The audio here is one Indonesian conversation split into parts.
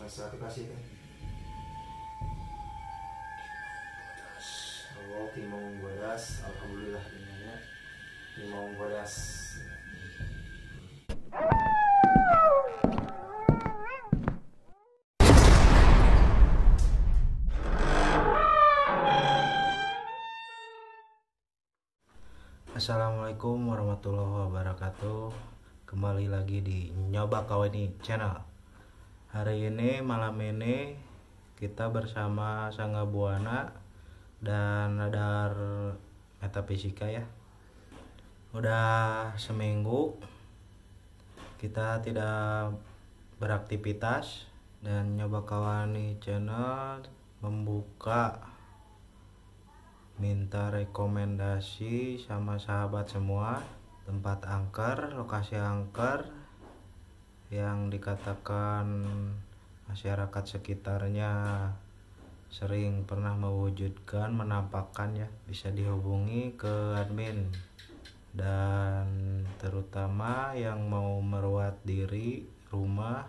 sertifikasi kan. Oh, Timong Bodas, alhamdulillah dinanya Timong Bodas. Assalamualaikum warahmatullahi wabarakatuh. Kembali lagi di Nyoba Kawani Channel. Hari ini, malam ini kita bersama Sangga Buana dan Radar Metafisika ya. Udah seminggu kita tidak beraktivitas, dan Nyoba Kawani Channel membuka minta rekomendasi sama sahabat semua tempat angker, lokasi angker yang dikatakan masyarakat sekitarnya sering pernah mewujudkan, menampakkan ya. Bisa dihubungi ke admin, dan terutama yang mau merawat diri rumah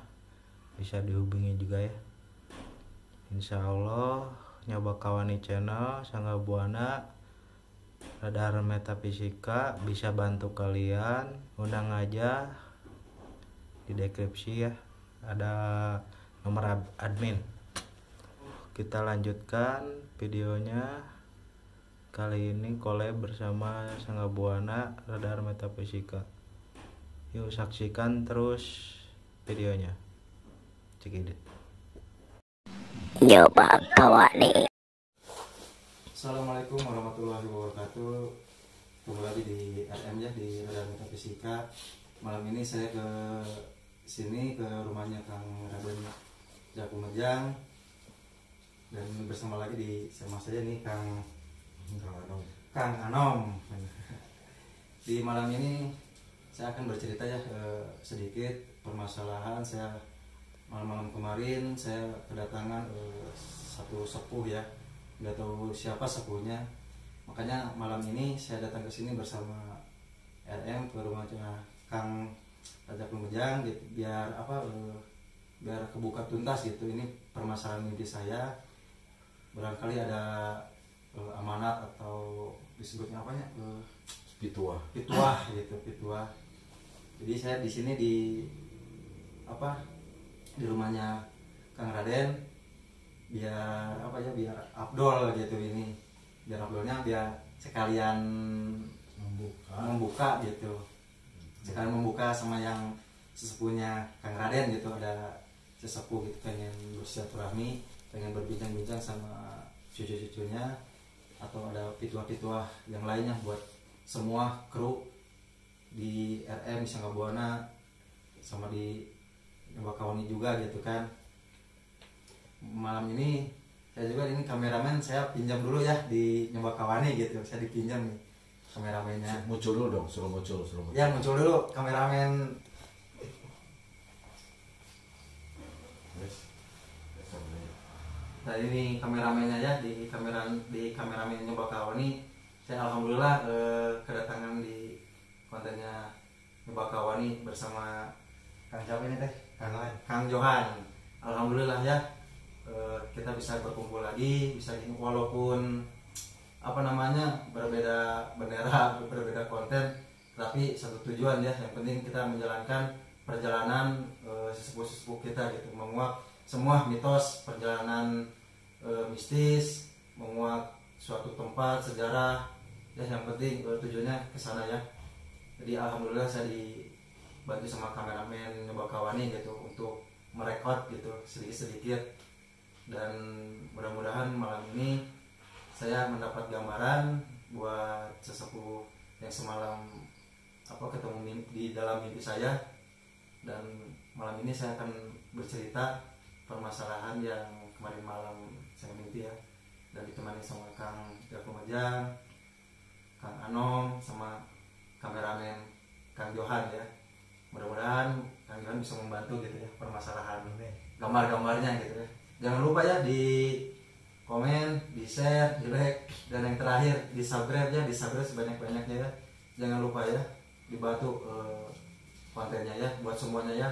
bisa dihubungi juga ya. Insya Allah Nyoba Kawani Channel, Sangga Buana, Radar Metafisika bisa bantu kalian. Undang aja di deskripsi ya, ada nomor admin. Kita lanjutkan videonya. Kali ini collab bersama Sangga Buana, Radar Metafisika. Yuk saksikan terus videonya. Cekidit. Nyoba Kawani. Assalamualaikum warahmatullahi wabarakatuh. Kembali lagi di RM ya, di Radar Metafisika. Malam ini saya ke sini, ke rumahnya Kang Raden Jakumejang, dan bersama lagi sama saya nih Kang Anom. Di malam ini saya akan bercerita ya sedikit permasalahan saya. Malam-malam kemarin saya kedatangan satu sepuh ya, nggak tahu siapa sepuhnya, makanya malam ini saya datang ke sini bersama RM ke rumahnya Kang Raja Kumejang, biar biar kebuka tuntas gitu ini permasalahan mimpi saya. Barangkali ada amanat atau disebutnya apanya, pituah gitu. Jadi saya di sini di rumahnya Kang Raden, biar biar Abdol gitu ini, biar Abdolnya biar sekalian membuka gitu, sekalian membuka sama yang sesepuhnya Kang Raden gitu. Ada sesepuh gitu pengen bersilaturahmi, pengen berbincang-bincang sama cucu-cucunya, atau ada pituah-pituah yang lainnya buat semua kru di RM Sangga Buana sama di Nyoba Kawani juga gitu kan. Malam ini saya juga, ini kameramen saya pinjam dulu ya di Nyoba Kawani gitu, saya dipinjam nih kameramennya. Muncul dulu dong, suruh muncul. Ya muncul dulu kameramen. Nah ini kameramennya ya, di kameramen Nyoba Kawani. Saya alhamdulillah kedatangan di kontennya Nyoba Kawani bersama Kang siapa ini teh? Kang Johan. Alhamdulillah ya, kita bisa berkumpul lagi, bisa walaupun berbeda bendera, berbeda konten, tapi satu tujuan ya. Yang penting kita menjalankan perjalanan sesepuh-sesepuh kita gitu, menguak semua mitos perjalanan mistis, menguak suatu tempat sejarah ya. Yang penting tujuannya ke sana ya. Jadi alhamdulillah saya dibantu sama kameramen Nyoba Kawani gitu untuk merekod gitu sedikit-sedikit, dan mudah-mudahan malam ini saya mendapat gambaran buat sesepuh yang semalam ketemu di dalam mimpi saya. Dan malam ini saya akan bercerita permasalahan yang kemarin malam saya mimpi ya, dan ditemani sama Kang Jakumejang, Kang Anom, sama kameramen Kang Johan ya. Mudah-mudahan Kang Johan bisa membantu gitu ya permasalahan gambar-gambarnya gitu ya. Jangan lupa ya di komen, di share, di like, dan yang terakhir di subscribe ya, di subscribe sebanyak-banyaknya ya. Jangan lupa ya dibantu kontennya ya, buat semuanya ya.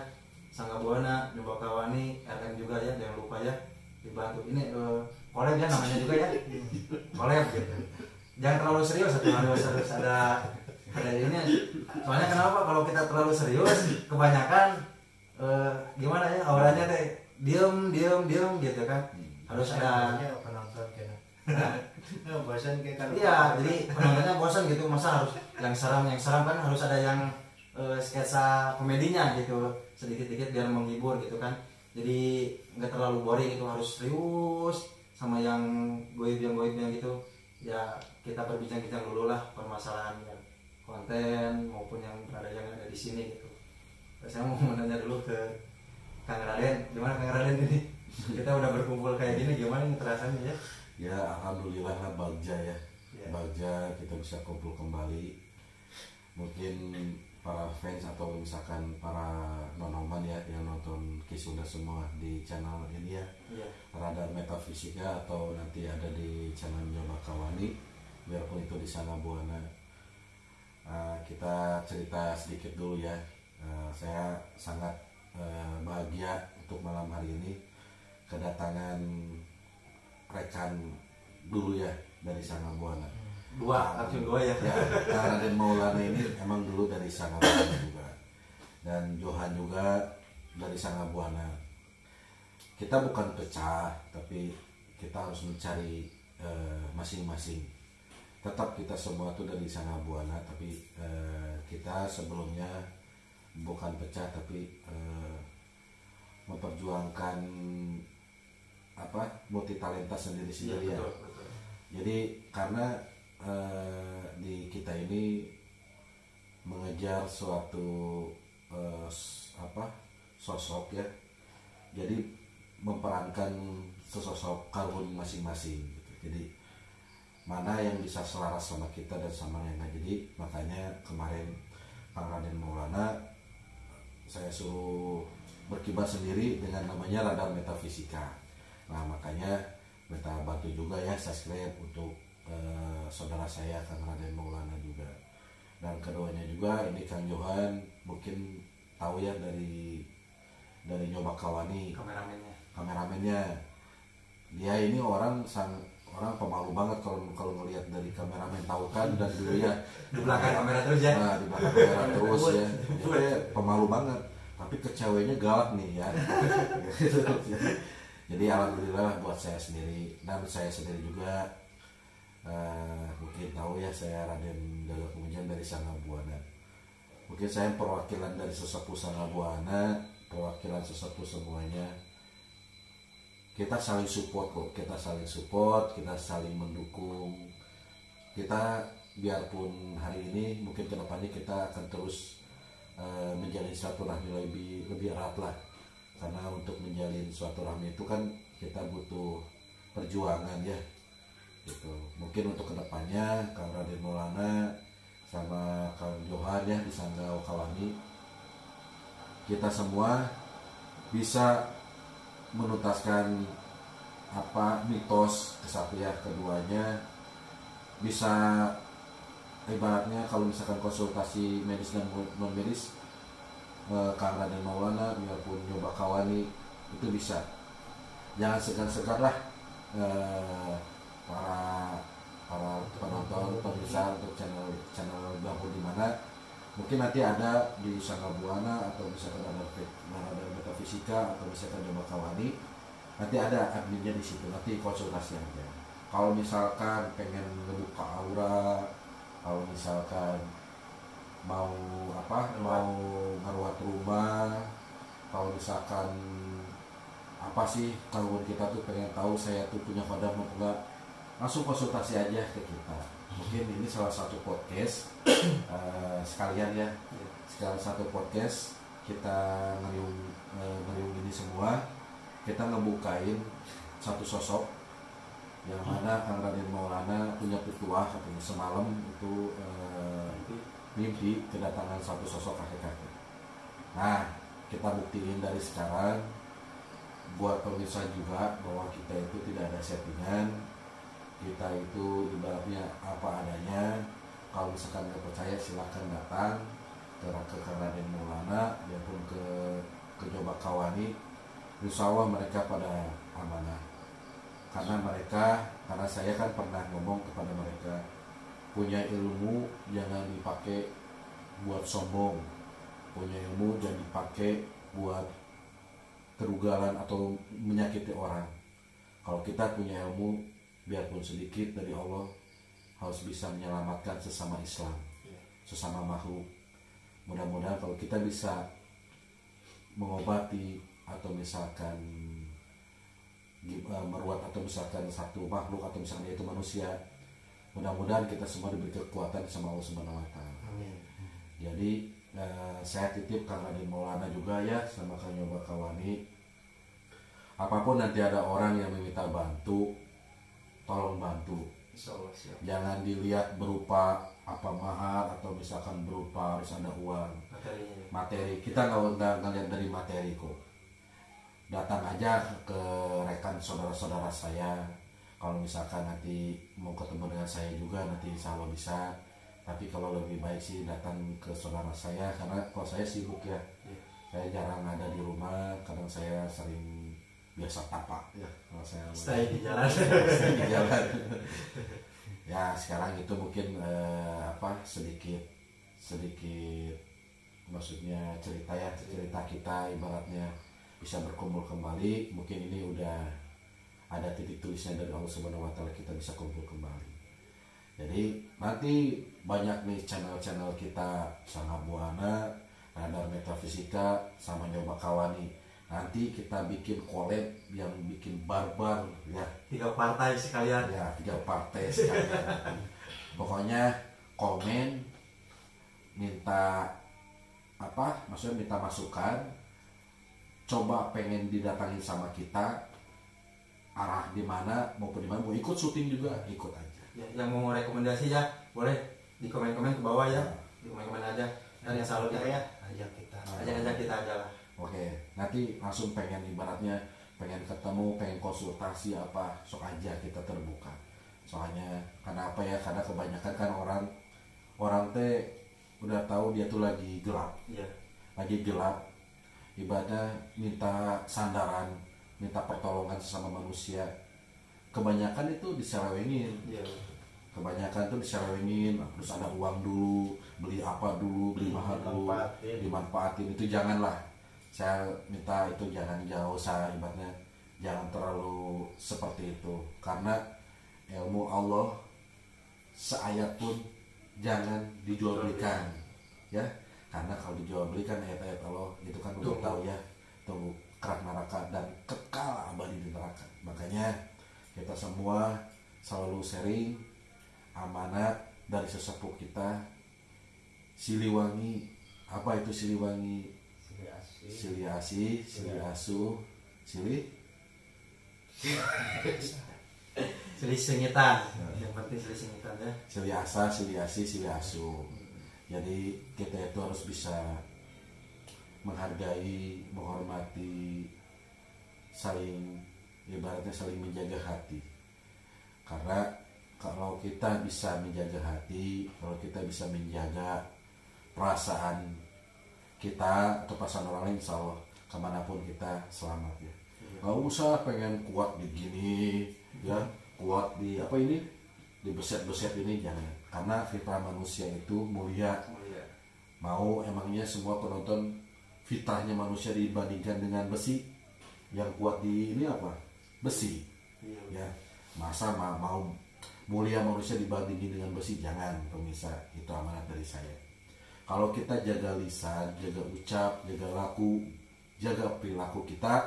Sangga Buana, Nyoba Kawani, RM juga ya, jangan lupa ya dibantu. Ini collab ya namanya juga ya, collab gitu. Jangan terlalu serius, harus ada ini. Soalnya kenapa kalau kita terlalu serius, kebanyakan gimana ya auranya teh diem gitu kan. Harus ada penonton kayaknya. Bosan kayak kan. Iya, jadi penontonnya bosan gitu, masa harus yang seram kan, harus ada yang sketsa komedinya gitu, sedikit-sedikit biar menghibur gitu kan. Jadi nggak terlalu boring itu, harus serius sama yang goib-goibnya gitu. Ya kita berbincang-bincang dulu lah permasalahan yang konten maupun yang ada di sini gitu. Saya mau menanya dulu ke Kang Raden, gimana Kang Raden ini? Kita udah berkumpul kayak gini, gimana nih terasanya ya? Ya alhamdulillah bagja ya, bagja kita bisa kumpul kembali. Mungkin para fans atau misalkan para nonoman ya yang nonton Kisunda semua di channel ini ya, Radar Metafisika, atau nanti ada di channel Nyoba Kawani, biarpun itu di Sangga Buana. Kita cerita sedikit dulu ya. Saya sangat bahagia untuk malam hari ini kedatangan rekan dulu ya dari Sangga Buana. Langsung dua ya. Kang Raden Maulana ini emang dulu dari Sangga Buana juga, dan Johan juga dari Sangga Buana. Kita bukan pecah, tapi kita harus mencari masing-masing. Tetap kita semua tuh dari Sangga Buana, tapi kita sebelumnya bukan pecah, tapi memperjuangkan multi talenta sendiri-sendiri ya. Betul. Jadi karena di kita ini mengejar suatu sosok ya, jadi memperankan sesosok karbon masing-masing gitu. Jadi mana yang bisa selaras sama kita dan sama yang lain. Jadi makanya kemarin Kang Raden Maulana saya suruh berkibar sendiri dengan namanya Radar Metafisika. Nah makanya minta bantu juga ya subscribe untuk saudara saya Kang Raden Maulana juga. Dan keduanya juga ini Kang Johan mungkin tahu ya dari Nyoba Kawani, kameramennya. Dia ini orang pemalu banget kalau ngelihat dari kameramen, tahu kan, dan dulu ya di belakang kamera terus ya. Nah, di belakang kamera terus ya. Dia pemalu banget, tapi kecewanya galak nih ya. Jadi alhamdulillah buat saya sendiri, dan saya sendiri juga mungkin tahu ya, saya Raden Galuh Kemujan dari Sangga Buana. Mungkin saya perwakilan dari sesepuh Sangga Buana, perwakilan sesepuh semuanya. Kita saling support kok, kita saling mendukung. Kita biarpun hari ini mungkin kedepannya kita akan terus menjalin silaturahmi lebih erat lah. Karena untuk menjalin silaturahmi itu kan kita butuh perjuangan ya. Gitu. Mungkin untuk kedepannya Kang Raden Maulana sama Kang Johan ya di Sangga Kawani, kita semua bisa menuntaskan mitos kesatuan keduanya, bisa ibaratnya kalau misalkan konsultasi medis dan non medis, Kang Raden Maulana biarpun Nyoba Kawani itu bisa. Jangan segan-segan lah para penonton pemirsa untuk channel Gabung di mana mungkin nanti ada di Sangga Buana atau misalkan ada Metafisika atau misalkan Nyoba Kawani, nanti ada adminnya di situ, nanti konsultasi aja. Kalau misalkan pengen ngebuka aura, kalau misalkan mau ngeruat rumah, kalau misalkan kalau kita tuh pengen tahu saya tuh punya kodam atau enggak, langsung konsultasi aja ke kita. Mungkin ini salah satu podcast sekalian ya, sekalian satu podcast kita ngeriung ini semua, kita ngebukain satu sosok yang mana Kang Raden Maulana punya petuah katanya semalam itu mimpi kedatangan satu sosok kakek-kakek. Nah kita buktiin dari sekarang buat pemirsa juga bahwa kita itu tidak ada settingan, kita itu ibaratnya apa adanya. Kalau misalkan nggak percaya silahkan datang ke Kang Raden Maulana, biarpun ke Nyoba Nyoba Kawani, insya Allah mereka pada amanah. Karena saya kan pernah ngomong kepada mereka, punya ilmu jangan dipakai buat sombong, punya ilmu jangan dipakai buat kerugalan atau menyakiti orang. Kalau kita punya ilmu, biarpun sedikit dari Allah, harus bisa menyelamatkan sesama Islam, sesama makhluk. Mudah-mudahan kalau kita bisa mengobati atau misalkan meruat atau misalkan satu makhluk atau misalnya itu manusia, mudah-mudahan kita semua diberi kekuatan sama Allah Subhanahu wa taala. Jadi saya titip Kang Raden Maulana juga ya sama Kang Nyoba Kawani. Apapun nanti ada orang yang meminta bantu, tolong bantu. Insyaallah siap. Jangan dilihat berupa apa mahar atau misalkan berupa harus ada uang. Materi. Kita nggak ngeliat dari materi kok. Datang aja ke rekan saudara-saudara saya. Kalau misalkan nanti mau ketemu dengan saya juga nanti insya Allah bisa. Tapi kalau lebih baik sih datang ke saudara saya karena kalau saya sibuk ya. Saya jarang ada di rumah. Kadang saya sering biasa tapak ya kalau saya stay di jalan. Stay di jalan. Ya sekarang itu mungkin sedikit maksudnya cerita kita ibaratnya bisa berkumpul kembali. Mungkin ini udah ada titik tulisnya dari Allah Subhanahu wa taala kita bisa kumpul kembali. Jadi nanti banyak nih channel-channel kita Sangha Buana, Radar Metafisika sama Nyoba Kawani. Nanti kita bikin collab yang bikin barbar ya. 3 partai sekalian. Ya, 3 partai sekalian. Pokoknya komen minta maksudnya minta masukan, coba pengen didatangin sama kita, arah di mana maupun di mana, mau ikut syuting juga ikut aja. Ya, yang mau rekomendasi ya boleh di komen-komen ke bawah ya, di komen-komen aja. Dan insya Allah kita ya ajak kita aja lah. Oke, nanti langsung pengen ibaratnya pengen ketemu, pengen konsultasi apa, sok aja kita terbuka. Soalnya karena apa ya? Karena kebanyakan kan orang teh udah tahu dia tuh lagi gelap. Iya. Lagi gelap. Ibaratnya minta sandaran, minta pertolongan sesama manusia. Kebanyakan itu diselewengin. Iya. Kebanyakan tuh diselewengin, terus ada uang dulu, beli apa dulu, beli mahal dulu, dimanfaatin. Itu janganlah. Saya minta itu jangan jauh, saya ibaratnya jangan terlalu seperti itu. Karena ilmu Allah seayat pun jangan dijual belikan, ya. Karena kalau dijual belikan ayat-ayat Allah itu kan udah tahu ya, tunggu kerak neraka dan kekal abadi di neraka. Makanya kita semua selalu sharing amanat dari sesepuh kita Siliwangi. Apa itu Siliwangi? Sili Asi, Sili Asu, Sili Sengitan. Yang penting Sili Sengitan ya. Sili Asa, Sili Asi, Sili Asu. Jadi kita itu harus bisa menghargai, menghormati, saling ibaratnya saling menjaga hati. Karena kalau kita bisa menjaga hati, kalau kita bisa menjaga perasaan kita atau perasaan orang lain, insya Allah kemanapun kita selamat ya. Gak usah pengen kuat begini ya, kuat di apa ini, di beset-beset ini, jangan. Karena fitrah manusia itu mulia. Mau emangnya semua penonton fitrahnya manusia dibandingkan dengan besi? Yang kuat di ini apa? Besi. Ya, masa mau mulia manusia dibandingin dengan besi? Jangan pemirsa, itu amanat dari saya. Kalau kita jaga lisan, jaga ucap, jaga laku, jaga perilaku kita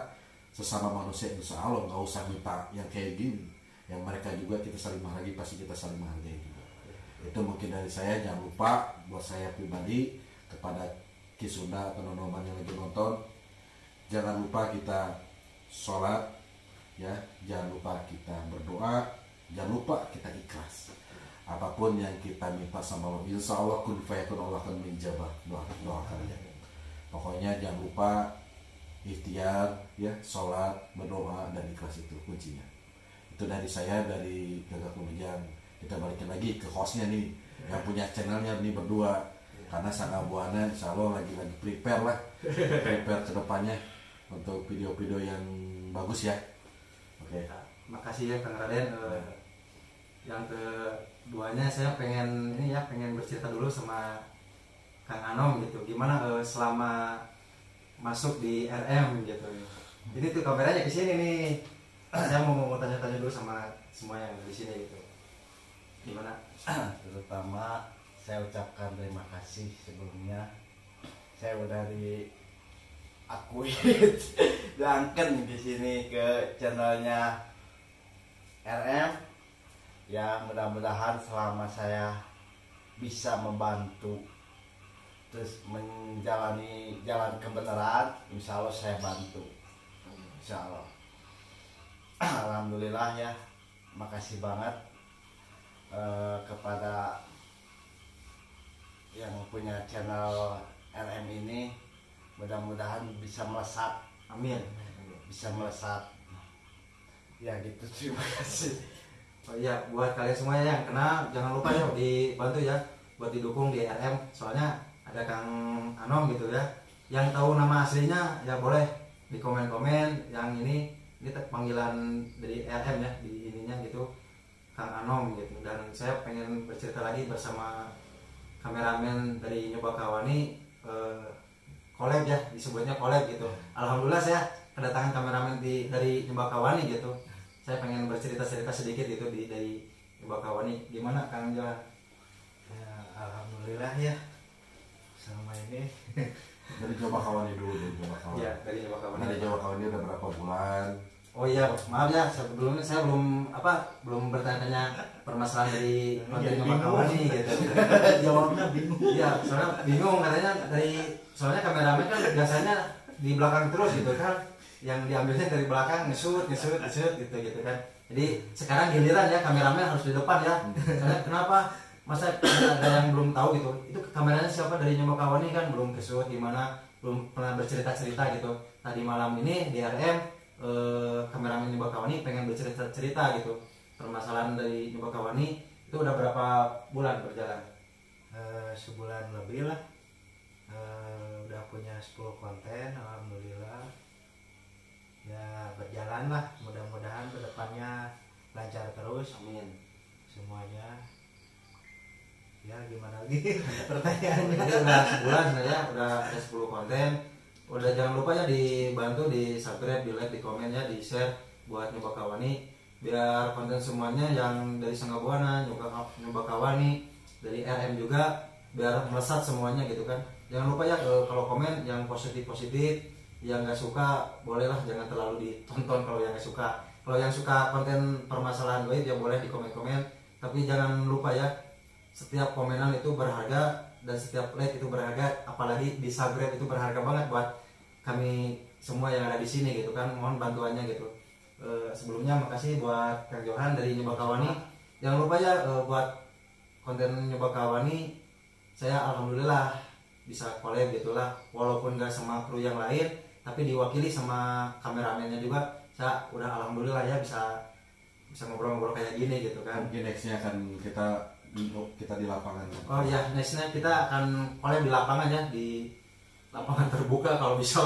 sesama manusia, insya Allah nggak usah minta yang kayak gini. Yang mereka juga kita saling menghargai, pasti kita saling menghargai juga. Itu mungkin dari saya. Jangan lupa buat saya pribadi kepada Kisunda atau nonoman yang lagi nonton, jangan lupa kita sholat, ya, jangan lupa kita berdoa, jangan lupa kita ikhlas. Apapun yang kita minta sama Allah, insya Allah kun fayakun, Allah akan menjawab doa kalian. Pokoknya jangan lupa ikhtiar, ya, sholat, berdoa, dan ikhlas itu kuncinya. Itu dari saya, dari Gagak Lumajang. Kita balikin lagi ke hostnya nih, yang punya channelnya nih berdua. Karena Sangha Buana insya Allah lagi prepare ke depannya. untuk video-video yang bagus ya. Oke. Ya, makasih ya Kang Raden. Yang keduanya saya pengen bercerita dulu sama Kang Anom gitu. Gimana selama masuk di RM gitu. Jadi tuh kameranya ke sini nih. Saya mau tanya-tanya dulu sama semua yang di sini gitu. Gimana? Terutama saya ucapkan terima kasih sebelumnya. Saya udah diakui diangkat di sini ke channelnya RM. Ya mudah-mudahan selama saya bisa membantu terus menjalani jalan kebenaran, insya Allah saya bantu, insya Allah. Alhamdulillah ya, makasih banget kepada yang punya channel RM ini, mudah-mudahan bisa melesat, Amin. bisa melesat. Ya gitu, terima kasih. Oh iya, buat kalian semuanya yang kenal, jangan lupa ya dibantu ya, buat didukung di RM. Soalnya ada Kang Anom gitu ya. Yang tahu nama aslinya ya boleh di komen-komen. Yang ini panggilan dari RM ya, di ininya gitu, Kang Anom gitu. Dan saya pengen bercerita lagi bersama kameramen dari Nyoba Kawani, collab ya, disebutnya collab gitu. Alhamdulillah saya kedatangan kameramen dari Nyoba Kawani gitu. Saya pengen bercerita-cerita sedikit itu dari Nyoba Kawani. Gimana Kang Johan? Ya, alhamdulillah ya. Selama ini Dari Nyoba Kawani dulu, dari Nyoba Kawani. Ya, dari Nyoba Kawani. Dari Nyoba Kawani udah berapa bulan? Oh iya, maaf ya, sebelumnya saya belum bertanya permasalahan dari konten Nyoba Kawani gitu. jawabnya bingung. Iya, soalnya bingung katanya soalnya kameramen kan biasanya di belakang terus gitu kan. Yang diambilnya dari belakang ngesut gitu kan. Jadi sekarang giliran ya kameramen harus di depan ya. Soalnya kenapa? Masa ada yang belum tahu gitu. Itu kameranya siapa dari Nyoba Kawani kan belum kesut gimana, belum pernah bercerita-cerita gitu. Tadi malam ini di RM kameramen Nyoba Kawani pengen bercerita-cerita gitu. Permasalahan dari Nyoba Kawani itu udah berapa bulan berjalan? Sebulan lebih lah. Udah punya 10 konten, alhamdulillah. Ya berjalan lah, mudah-mudahan kedepannya lancar terus. Amin. Semuanya. Ya gimana lagi pertanyaannya? Jadi udah sebulan sebenarnya udah ada 10 konten. Udah jangan lupa ya dibantu di subscribe, di like, di komen ya, di share buat Nyoba Kawani biar konten semuanya yang dari Sangga Buana, Nyoba Kawani, dari RM juga biar melesat semuanya gitu kan. Jangan lupa ya kalau komen yang positif-positif, yang nggak suka bolehlah jangan terlalu ditonton kalau yang nggak suka. Kalau yang suka konten permasalahan goib ya boleh di komen-komen, tapi jangan lupa ya setiap komenan itu berharga dan setiap like itu berharga, apalagi di subscribe itu berharga banget buat kami semua yang ada di sini gitu kan. Mohon bantuannya gitu. Sebelumnya makasih buat Kang Johan dari Nyoba Kawani. Jangan lupa ya buat konten Nyoba Kawani saya alhamdulillah bisa collab gitulah, walaupun gak sama kru yang lain tapi diwakili sama kameramennya juga. Saya udah alhamdulillah ya bisa ngobrol-ngobrol kayak gini gitu kan. Mungkin nextnya akan kita di lapangan. Oh ya, nextnya kita akan collab di lapangan ya, di lapangan terbuka kalau bisa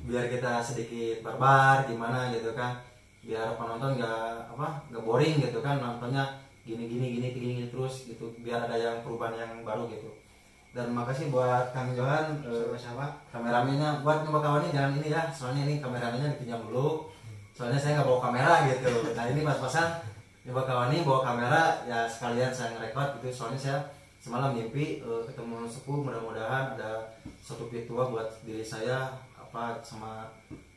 biar kita sedikit barbar gimana gitu kan, biar penonton nggak boring gitu kan, nontonnya gini terus gitu, biar ada yang perubahan yang baru gitu. Dan makasih buat Kang Johan, sama-sama. kameramennya buat Nyoba Kawani jangan ini ya, soalnya ini kameramennya dipinjam dulu, soalnya saya nggak bawa kamera gitu. Nah ini pas-pasan Nyoba Kawani bawa kamera ya, sekalian saya ngerekord gitu, soalnya saya semalam mimpi ketemu sepuh, mudah-mudahan ada satu tua buat diri saya sama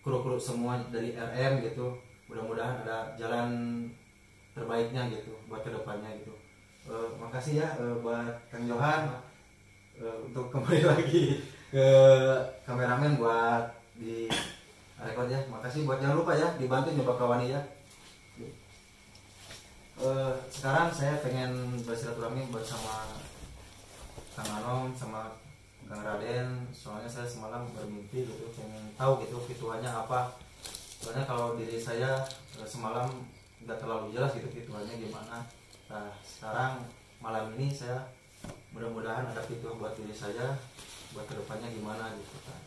kru-kru semua dari RM gitu, mudah-mudahan ada jalan terbaiknya gitu buat kedepannya gitu. Makasih ya buat Kang Johan. Untuk kembali lagi ke kameramen buat di record ya, makasih buat, jangan lupa ya dibantu Nyoba Kawani ya. Sekarang saya pengen bersilaturahmi bersama Kang Anom sama Kang Raden, soalnya saya semalam bermimpi gitu, pengen tahu gitu fituannya apa. Soalnya kalau diri saya semalam nggak terlalu jelas gitu fituannya gimana. Nah sekarang malam ini saya mudah-mudahan ada fitur buat diri saya buat kedepannya gimana gitu kan.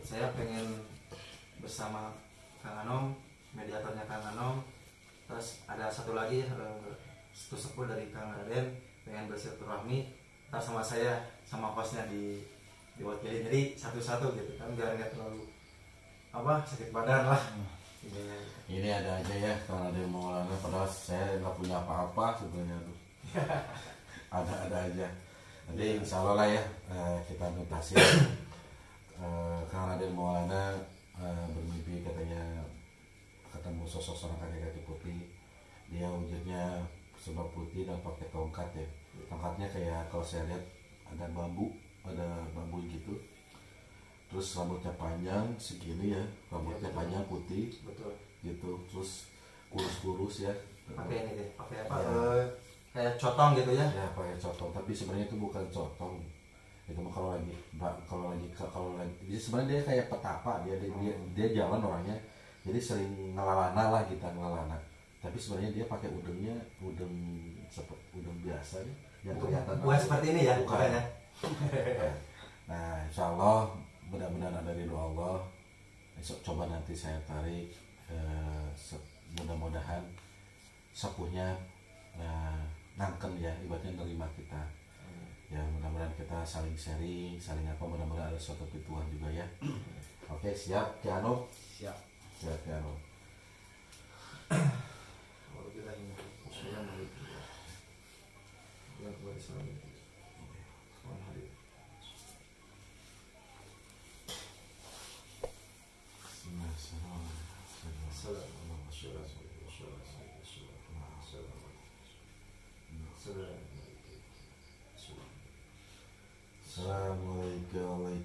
Saya pengen bersama Kang Anom, mediatornya Kang Anom. Terus ada satu lagi satu sepuh dari Kang Raden pengen bersilaturahmi, ntar sama saya sama hostnya diwakili, jadi satu-satu gitu kan biar nggak terlalu sakit badan lah. Ini ada aja ya kalau ada yang mau olahraga, padahal saya nggak punya apa-apa sebenarnya tuh. ada aja. Jadi insya Allah lah ya, kita nutasi karena Raden Maulana bermimpi katanya ketemu sosok seorang kakek putih. Dia wujudnya serba putih dan pakai tongkat ya. Tongkatnya kayak kalau saya lihat ada bambu gitu. Terus rambutnya panjang segini ya, rambutnya panjang putih. Betul. Gitu. Terus kurus-kurus ya. Pakai ini deh, pakai apa? Ya. Kayak cotong gitu ya? Ya pakai cotong, tapi sebenarnya itu bukan cotong. Itu mah kalau lagi jadi sebenarnya dia kayak petapa, dia jalan orangnya, jadi sering ngelalana lah kita ngelalana, tapi sebenarnya dia pakai udeng biasa ya, yang kelihatan bukan seperti ini ya bukannya. Nah insya Allah mudah-mudahan ada ridho Allah. Coba nanti saya tarik, mudah-mudahan sepuhnya nangken ya, ibaratnya nerima kita. Ya mudah-mudahan kita saling sharing, mudah-mudahan ada suatu pituan juga ya. Oke, siap Kiano? Siap Kiano.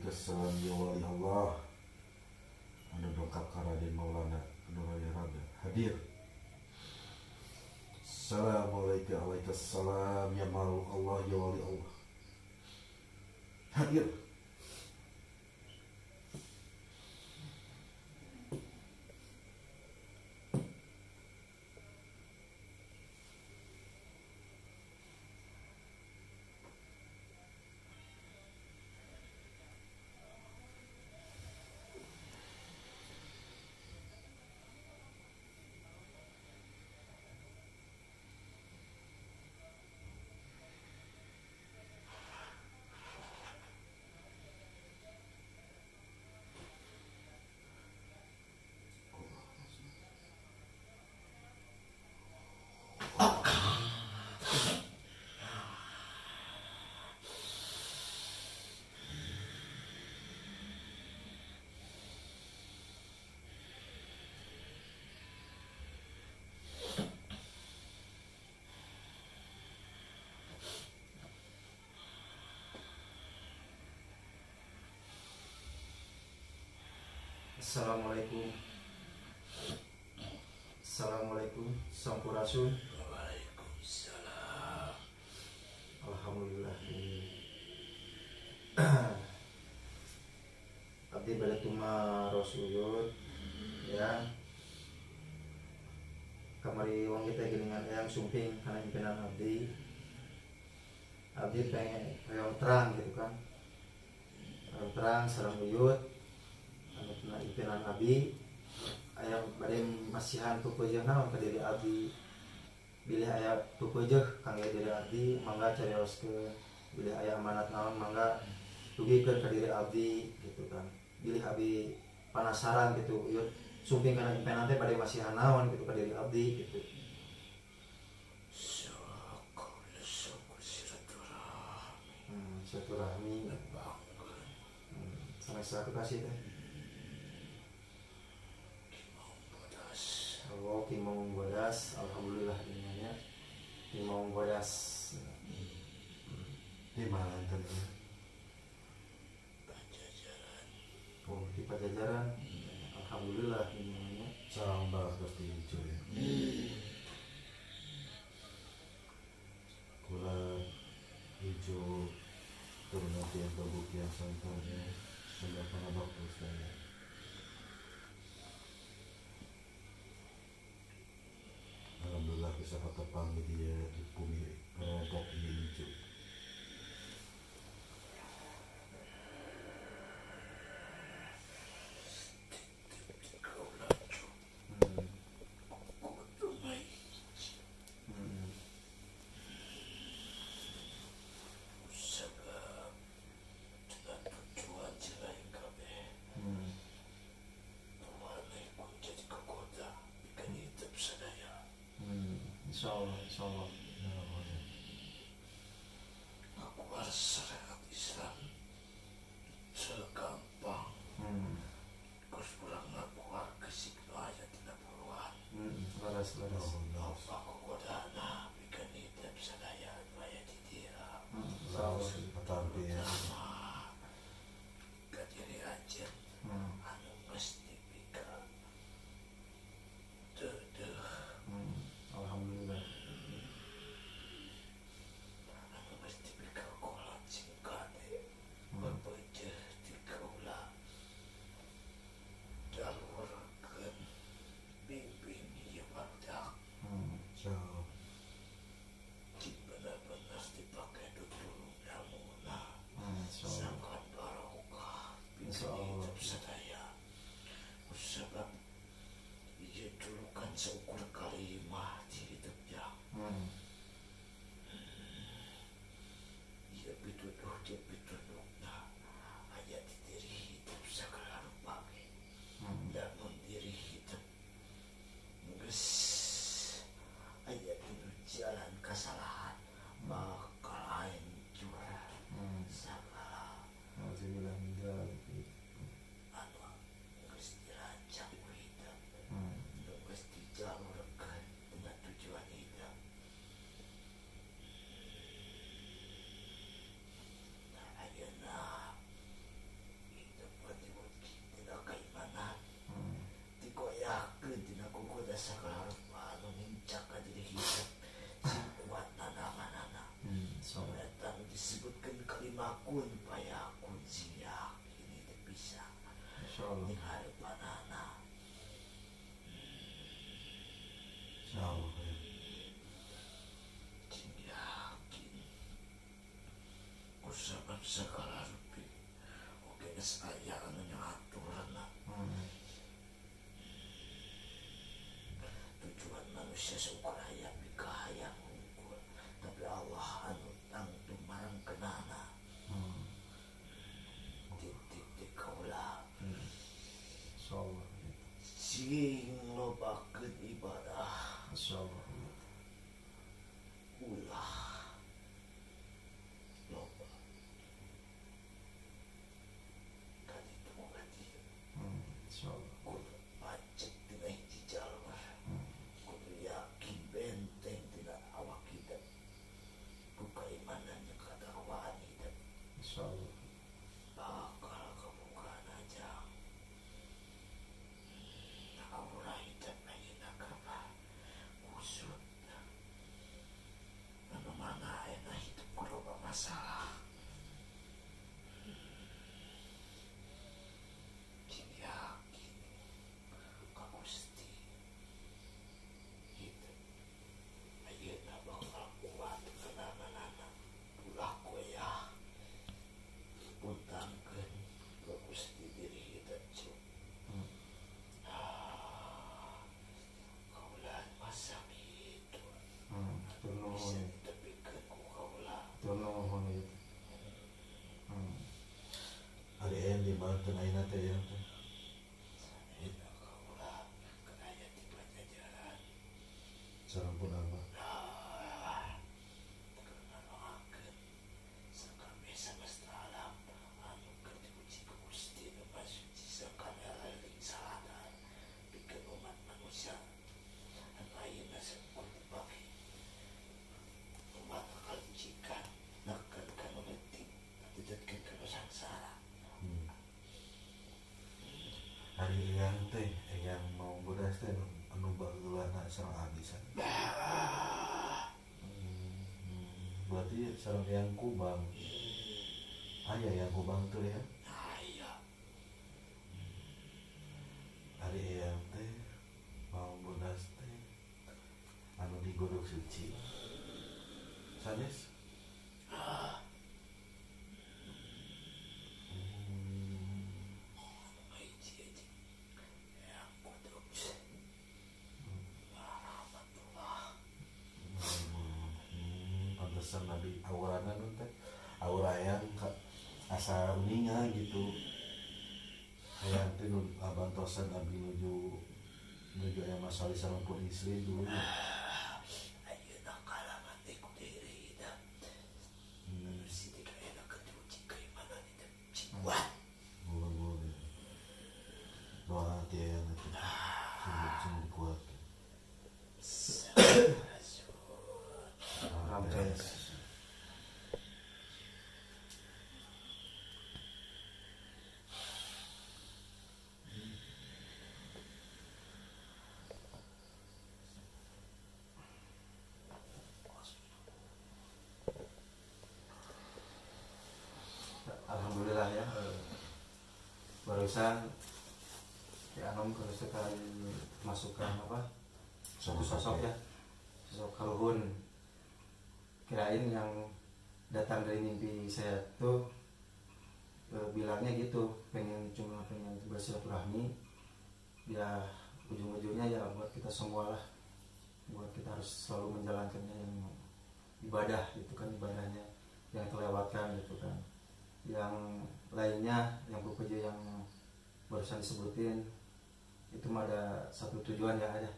Assalamualaikum ya wali Allah. Anda dongkap Raden Maulana Nuraya Raga hadir. Assalamualaikum ya makhluk Allah ya wali Allah hadir. Assalamualaikum Sampurasun. Waalaikumsalam. Alhamdulillah. Abdi balik tuma Rasulullah ya. Kamari wong kita geningan yang sumping karena impinan abdi pengen yang terang gitu kan, terang sareng uyut anu impinan abdi aya bade masihan tupeujeuh naon ka diri abdi, bilih aya tupeujeuh kangge diri abdi mangga carioskeun, bilih aya amanat naon mangga tugikeun ka diri abdi gitu kan, bilih abdi penasaran gitu uyut sumping kana impinan teh bade masihan naon gitu ka diri abdi gitu. Silaturahmi sampai satu kasih teh. Oh, Kimong Bodas, alhamdulillah dinanya. Kimong Bodas. Di mana tadi? Pajajaran. Oh, di Pajajaran. Alhamdulillah dinanya. Salam bagus di hijau ya. Kula hijau turun nanti yang babuk yang santarnya sudah pada waktu saya. Alhamdulillah bisa ketepang dia di bumi rompok ini hijau. laras. Aku kodana bikin hidup sadaya daya titira. Laos tapi ya. Kadiri aja. Anu mesti pika. Tuh. Alhamdulillah. Anu mesti pika kolot singkade. Berpecah di kaulah. Jalurkan bimbing ya badak. So Benar-benar dipakai dulu namuna. Insyaallah. Sangat barokah. Insyaallah. Hidup sadaya. Sebab ia dulu kan seukur kalimah di hidupnya. Dia pituduh nah ayat diri hidup segala rupa. Dan diri hidup nges ayat itu jalan kesalahan bakal hancur segala Alhamdulillah meninggal. anu nges dirancang hidup nges dijalurkan dengan tujuan hidup. Nah ayeuna hidup berdiwut tidak keimanan dikoyahkeun tina kukuda sagala rupa anu mincak ka diri hidup sing kuat nanamanana. Insyaallah. Eta nu disebutkeun kalima kun payakun sing yakin teu bisa Insyaallah. ning hareupanana. insyaallah ya. Sing yakin kusabab sagala rupi oke geus aya anu nyaturna. Tujuan manusia seukur hayang hayang unggul, tapi Allah anu tangtu marang kenana titik kaulah Insyaallah. sing lobakeun ibadah Insyaallah. ulah loba kaditu kadieu Insyaallah. kudu pacet tina hiji jalur kudu yakin benteng tina awak hidup ku keimanannya katakwaan hidup Insyaallah. bakal kebukaan aja aura hidup lagi nakapa kusut anu mana enak hidup kuloba masalah sing yakin ka Gusti hidup ayeuna bakal kuat kenanganana ulah koyah puntangkeun ka Gusti diri hidup cuk kaulah masa gitu bisa Turun. ditepikeun ku kaulah Turun itu. Ari yang di Banten ayeuna teh ya teh. ayeuna kaulah kenaya di pajajaran Sampun apa? kenanoakeun sakabeh semesta alam anu keur dipuji ku Gusti nu pasuci sakadar eling saladan pikeun umat manusia anu ayeuna seukur dipake umat kalicikan nekeun kanu leutik ditutkeun kanu sangsara. Hari yang teh yang mau bodas teh anu bageulana sareng abisan. Berarti sareng yang kubang. Aya yang kubang tuh ya. Aya Hari yang teh mau bodas teh anu di Godok Suci. Sanes? hiji yang kudus rahmatullah Pantesan Nabi aurana nu teh aura yang asa runinga gitu. Hayang teh nu abantosan Nabi nuju aya masalah sampun istri dulu. ayeuna kalangan teh ku diri hidup sidik ayeuna ketuji keimanan hidup cing kuat Boleh. Doa teh yang itu sungguh kuat. Sampai alhamdulillah ya, barusan ya Anom sekali masukkan apa satu sosok ya, sosok karuhun. Kirain yang datang dari mimpi saya tuh bilangnya gitu, cuma pengen bersilaturahmi ya, ujung-ujungnya ya buat kita semua lah, buat kita harus selalu menjalankannya yang ibadah gitu kan, ibadahnya yang terlewatkan gitu kan. Yang lainnya yang bekerja yang barusan disebutin itu mah ada satu tujuan ya ada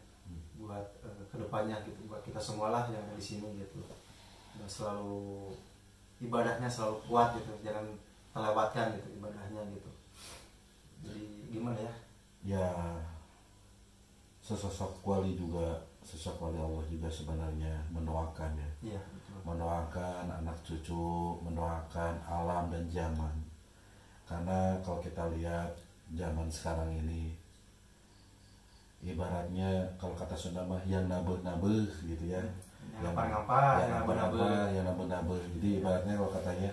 buat kedepannya gitu, buat kita semua lah yang ada di sini gitu, dan selalu ibadahnya selalu kuat gitu, jangan terlewatkan gitu ibadahnya gitu. Jadi gimana ya? Ya sesosok wali juga, sosok wali Allah juga sebenarnya mendoakan ya. Iya, betul. Mendoakan anak cucu, mendoakan alam dan zaman. Karena kalau kita lihat zaman sekarang ini, ibaratnya kalau kata Sunda mah yang nabeh-nabeh gitu ya. Yang apa-apa, yang nabeh-nabeh. Jadi ibaratnya kalau katanya,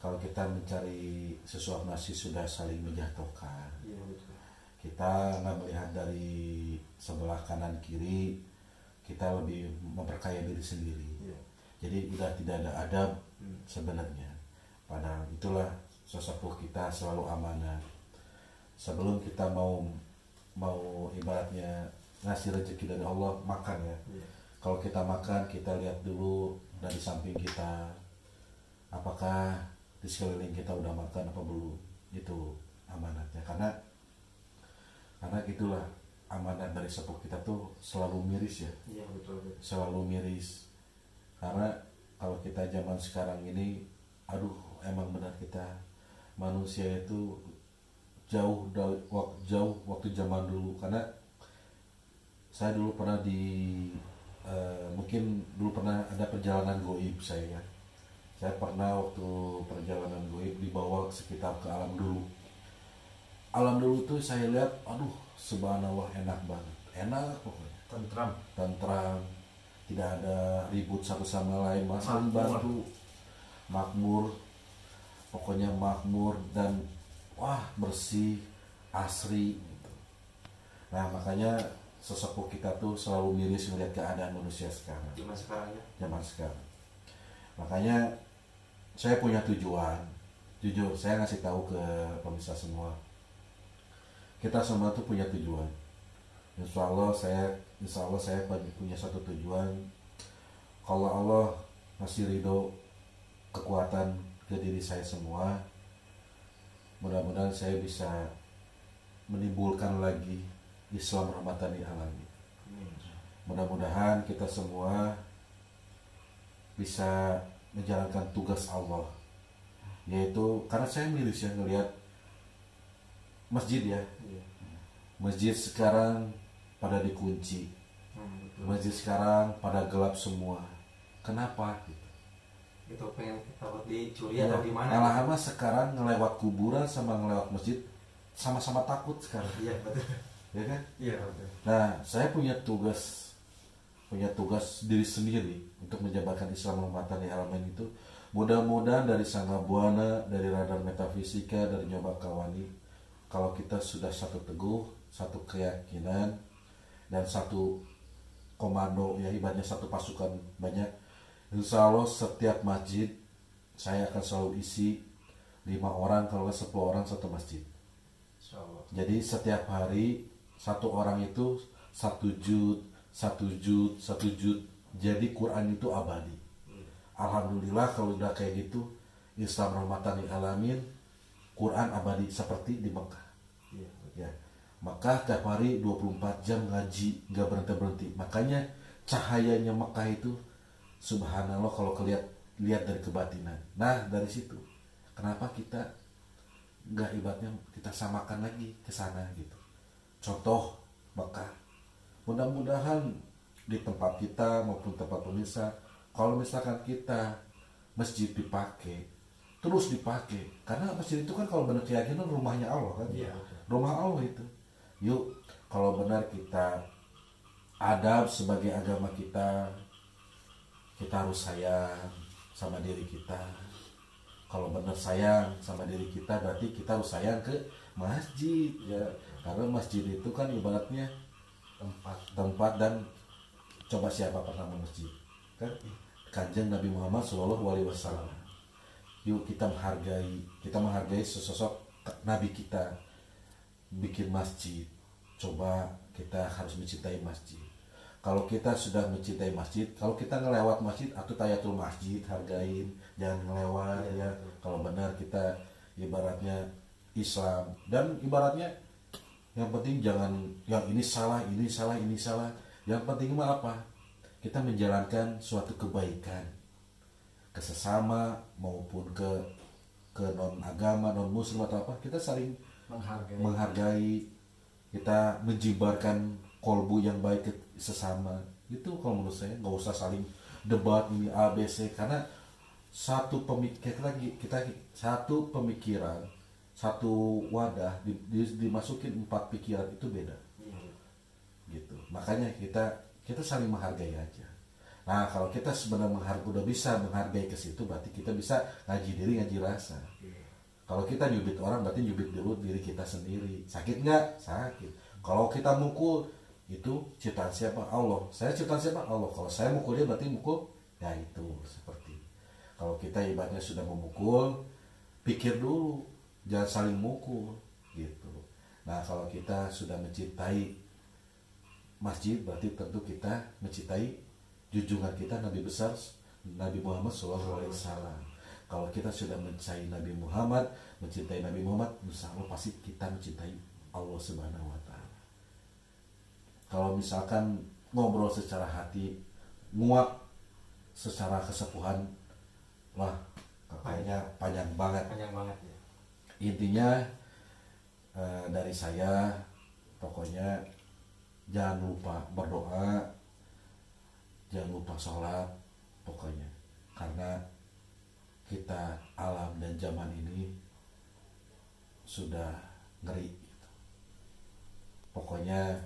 kalau kita mencari sesuatu nasi sudah saling menjatuhkan. Iya, betul. Kita nggak melihat dari sebelah kanan kiri, kita lebih memperkaya diri sendiri. Iya. Jadi udah tidak ada adab sebenarnya. Padahal itulah sosok kita selalu amanah. Sebelum kita mau ibaratnya ngasih rezeki dari Allah, makan ya. Iya. Kalau kita makan, kita lihat dulu dari samping kita, apakah di sekeliling kita udah makan apa belum. Itu amanatnya. Karena itulah amanat dari sepuh kita tuh selalu miris ya. Iya, betul. Selalu miris. Karena kalau kita zaman sekarang ini, aduh emang benar kita manusia itu jauh waktu zaman dulu. Karena saya dulu pernah mungkin dulu pernah ada perjalanan goib saya. Saya pernah waktu perjalanan goib dibawa sekitar ke alam dulu. Alam dulu tuh saya lihat, aduh subhanallah enak banget, enak pokoknya. Tentram, tidak ada ribut satu sama lain, saling bantu, makmur, pokoknya makmur dan wah bersih, asri gitu. Nah makanya sesepuh kita tuh selalu miris melihat keadaan manusia sekarang. Zaman sekarang. Makanya saya punya tujuan. Jujur saya ngasih tahu ke pemirsa semua. Kita semua tuh punya tujuan. Insya Allah saya punya satu tujuan. Kalau Allah ngasih ridho kekuatan ke diri saya semua, mudah-mudahan saya bisa menimbulkan lagi Islam rahmatan lil alamin. Mudah-mudahan kita semua bisa menjalankan tugas Allah, yaitu karena saya miris ya ngelihat masjid ya. Masjid sekarang pada dikunci. Masjid sekarang pada gelap semua. Kenapa? Itu pengen kita dicuri atau gimana? Malahan mah sekarang ngelewat kuburan sama ngelewat masjid sama-sama takut sekarang. Iya, betul. Ya kan? Iya, betul. Nah, saya punya tugas diri sendiri untuk menjabarkan Islam rahmatan lil alamin itu. Mudah-mudahan dari Sangga Buana, dari radar metafisika, dari Nyoba Kawani, kalau kita sudah satu teguh, satu keyakinan, dan satu komando, ya ibaratnya satu pasukan banyak, insya Allah setiap masjid saya akan selalu isi 5 orang, kalau nggak 10 orang satu masjid. Jadi setiap hari satu orang itu 1 juz, 1 juz, 1 juz. Jadi Quran itu abadi. Alhamdulillah kalau udah kayak gitu, Islam rahmatan lil alamin, Quran abadi seperti di Mekah. Ya, Mekah tiap hari 24 jam ngaji, nggak berhenti. Makanya cahayanya Mekah itu subhanallah kalau lihat dari kebatinan. Nah dari situ kenapa kita nggak ibaratnya kita samakan lagi ke sana gitu. Contoh Mekah, mudah-mudahan di tempat kita maupun tempat pemirsa, kalau misalkan kita masjid dipakai terus dipakai, karena masjid itu kan kalau benar keyakinan rumahnya Allah kan, Iya. rumah Allah itu. Yuk kalau benar kita adab sebagai agama kita harus sayang sama diri kita. Kalau benar sayang sama diri kita berarti kita harus sayang ke masjid ya, karena masjid itu kan ibaratnya tempat dan coba siapa pernah ke masjid kan, Kanjeng Nabi Muhammad SAW. Yuk kita menghargai sesosok Nabi kita bikin masjid. Coba kita harus mencintai masjid. Kalau kita sudah mencintai masjid, kalau kita ngelewat masjid atau tayatul masjid, hargain, jangan ngelewat ya. Kalau benar kita ibaratnya Islam, dan ibaratnya yang penting jangan yang ini salah, ini salah, ini salah. Yang penting mah apa? Kita menjalankan suatu kebaikan ke sesama maupun ke non agama, non muslim atau apa, kita saling menghargai, kita menjibarkan kolbu yang baik ke sesama. Itu kalau menurut saya nggak usah saling debat ini A B C, karena satu pemikiran satu wadah dimasukin 4 pikiran itu beda gitu. Makanya kita saling menghargai aja. Nah kalau kita sebenarnya udah bisa menghargai ke situ, berarti kita bisa ngaji diri, ngaji rasa. Kalau kita nyubit orang berarti nyubit dulu diri kita sendiri. Sakit nggak? Sakit. Kalau kita mukul, itu ciptaan siapa? Allah. Saya ciptaan siapa? Allah. Kalau saya mukul dia berarti mukul, ya itu seperti. Kalau kita ibaratnya sudah memukul, pikir dulu, jangan saling mukul gitu. Nah kalau kita sudah mencintai masjid, berarti tentu kita mencintai junjungan kita Nabi besar Nabi Muhammad SAW. Kalau kita sudah mencintai Nabi Muhammad, insya Allah pasti kita mencintai Allah Subhanahu Wa Taala. Kalau misalkan ngobrol secara hati, nguak secara kesepuhan, wah kayaknya panjang banget ya. Intinya dari saya, pokoknya jangan lupa berdoa, jangan lupa sholat, pokoknya karena kita alam dan zaman ini sudah ngeri gitu. Pokoknya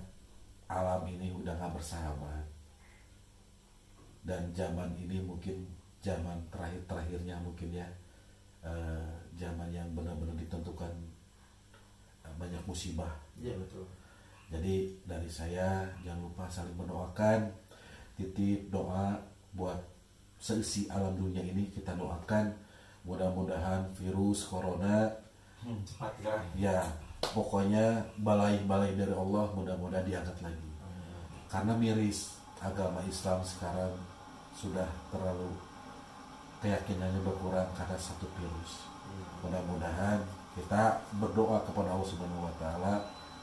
alam ini udah gak bersahabat, dan zaman ini mungkin zaman terakhirnya mungkin ya, zaman yang benar-benar ditentukan banyak musibah. Iya betul. Jadi dari saya jangan lupa saling mendoakan, titip doa buat seisi alam dunia ini, kita doakan mudah-mudahan virus corona cepat hilang. Ya pokoknya balai-balai dari Allah mudah-mudahan diangkat lagi. Karena miris agama Islam sekarang sudah terlalu keyakinannya berkurang karena satu virus. Mudah-mudahan kita berdoa kepada Allah Subhanahu Wa Taala,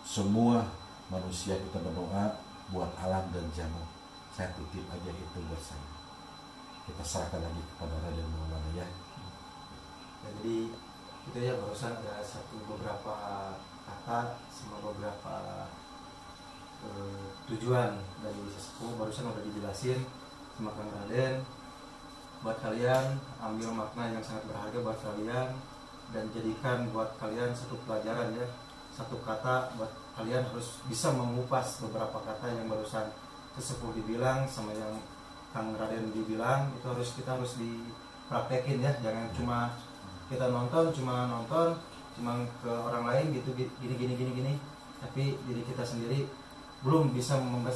semua manusia kita berdoa buat alam dan zaman. Saya titip aja itu buat saya. Kita serahkan lagi kepada Raden Maulana ya. Jadi itu ya, barusan ada beberapa kata sama beberapa tujuan dari sesepuh barusan udah dijelasin sama Kang Raden. Buat kalian ambil makna yang sangat berharga buat kalian dan jadikan buat kalian satu pelajaran ya, satu kata buat kalian harus bisa mengupas beberapa kata yang barusan sesepuh dibilang sama yang Kang Raden dibilang. Itu kita harus dipraktekin ya, jangan cuma kita nonton cuma ke orang lain gitu gini, tapi diri kita sendiri belum bisa membuka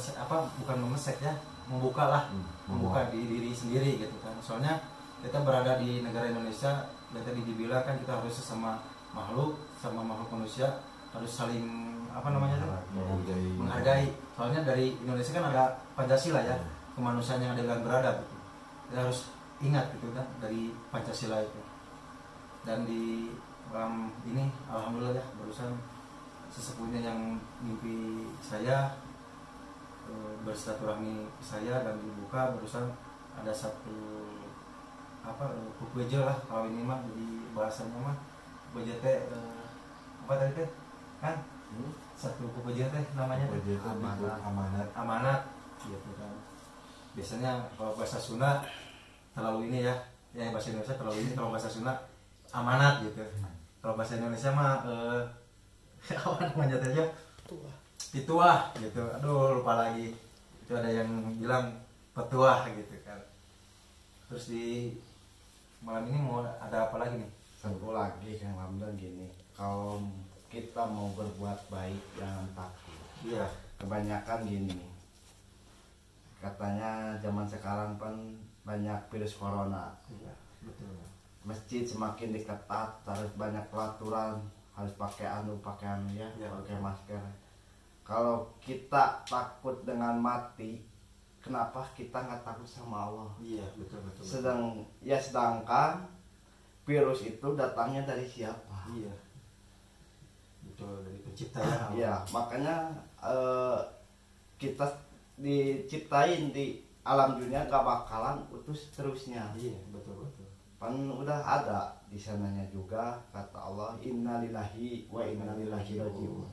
di diri sendiri gitu kan. Soalnya kita berada di negara Indonesia dan tadi dibilang kan kita harus sesama makhluk manusia harus saling menghargai. Soalnya dari Indonesia kan ada Pancasila ya, kemanusiaan yang adil dan beradab gitu. Kita harus ingat gitu kan dari Pancasila itu. Dan di malam ini alhamdulillah ya, barusan sesepuhnya yang mimpi saya bersilaturahmi ke saya dan dibuka, barusan ada satu buku aja lah kalau ini mah, jadi bahasanya mah BJT apa tadi teh kan satu buku BJT namanya amanat. gitu kan. Biasanya kalau bahasa Sunda terlalu ini ya bahasa Indonesia terlalu ini, kalau bahasa Sunda amanat gitu. Kalau bahasa Indonesia mah apa namanya aja pituah gitu. Aduh lupa lagi, itu ada yang bilang petuah gitu kan. Terus di malam ini mau ada apa lagi nih? Satu lagi yang Ramdan gini, kalau kita mau berbuat baik jangan takut. Iya. Kebanyakan gini, katanya zaman sekarang kan banyak virus corona. Iya, betul. Masjid semakin diketat, harus banyak peraturan, harus pakai anu ya, pakai masker. Kalau kita takut dengan mati, kenapa kita nggak takut sama Allah? Iya, betul. Sedangkan virus itu datangnya dari siapa? Iya, betul, dari pencipta ya. Iya, makanya kita diciptain di alam dunia gak bakalan utus terusnya. Iya, betul. Kan udah ada di sananya juga kata Allah, innalillahi wa inna ilaihi rajiun.